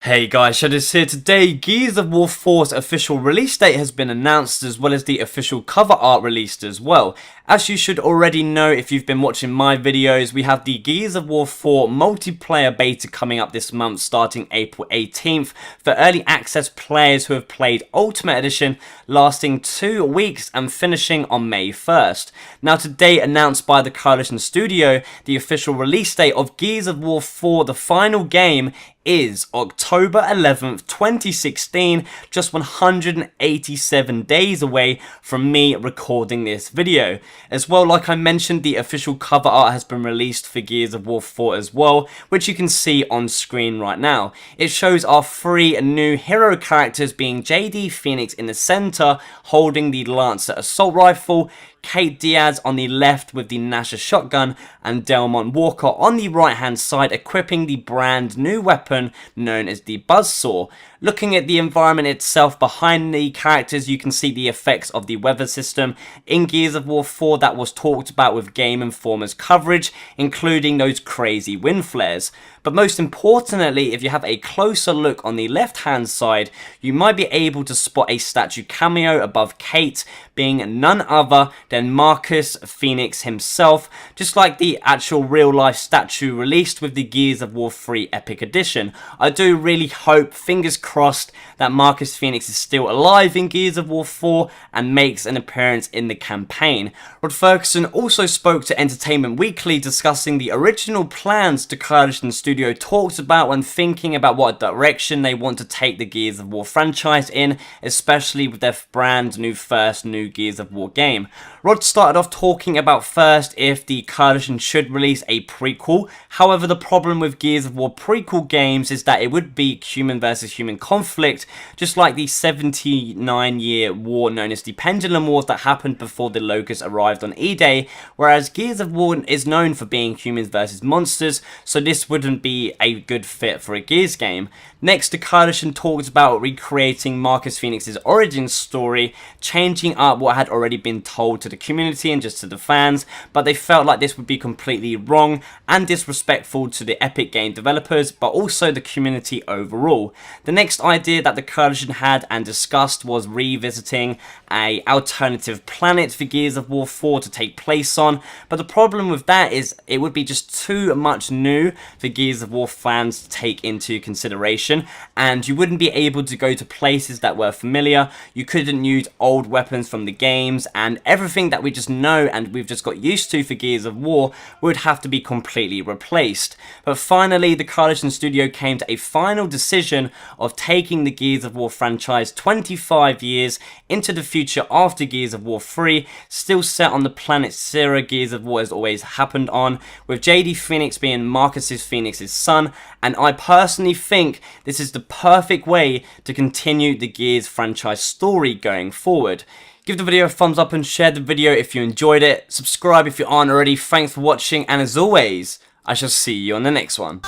Hey guys, Shadows here. Today, Gears of War 4's official release date has been announced, as well as the official cover art released as well. As you should already know if you've been watching my videos, we have the Gears of War 4 multiplayer beta coming up this month starting April 18th for early access players who have played Ultimate Edition, lasting 2 weeks and finishing on May 1st. Now today, announced by the Coalition Studio, the official release date of Gears of War 4, the final game, is October 11th, 2016, just 187 days away from me recording this video. As well, like I mentioned, the official cover art has been released for Gears of War 4 as well, which you can see on screen right now. It shows our 3 new hero characters, being JD Phoenix in the center, holding the Lancer assault rifle, Kate Diaz on the left with the Nasher shotgun, and Delmont Walker on the right hand side equipping the brand new weapon known as the Buzzsaw. Looking at the environment itself behind the characters, you can see the effects of the weather system in Gears of War 4 that was talked about with Game Informer's coverage, including those crazy wind flares. But most importantly, if you have a closer look on the left hand side, you might be able to spot a statue cameo above Kate, being none other than Marcus Phoenix himself, just like the actual real life statue released with the Gears of War 3 Epic Edition. I do really hope, fingers crossed, that Marcus Phoenix is still alive in Gears of War 4 and makes an appearance in the campaign. Rod Ferguson also spoke to Entertainment Weekly discussing the original plans the Coalition Studio talked about when thinking about what direction they want to take the Gears of War franchise in, especially with their brand new first new Gears of War game. Rod started off talking about first if the Coalition should release a prequel. However, the problem with Gears of War prequel games is that it would be human versus human conflict, just like the 79-year war known as the Pendulum Wars that happened before the Locusts arrived on E-Day, whereas Gears of War is known for being humans versus monsters, so this wouldn't be a good fit for a Gears game. Next, the Coalition talked about recreating Marcus Phoenix's origin story, changing up what had already been told to the community and just to the fans, but they felt like this would be completely wrong and disrespectful to the Epic game developers, but also the community overall. The next idea that the Coalition had and discussed was revisiting an alternative planet for Gears of War 4 to take place on, but the problem with that is it would be just too much new for Gears of War fans to take into consideration, and you wouldn't be able to go to places that were familiar. You couldn't use old weapons from the games, and everything that we just know and we've just got used to for Gears of War would have to be completely replaced. But finally, the Coalition Studio came to a final decision of taking the Gears of War franchise 25 years into the future after Gears of War 3, still set on the planet Sierra Gears of War has always happened on, with JD Phoenix being Marcus Phoenix's son, and I personally think this is the perfect way to continue the Gears franchise story going forward. Give the video a thumbs up and share the video if you enjoyed it. Subscribe if you aren't already. Thanks for watching, and as always, I shall see you on the next one.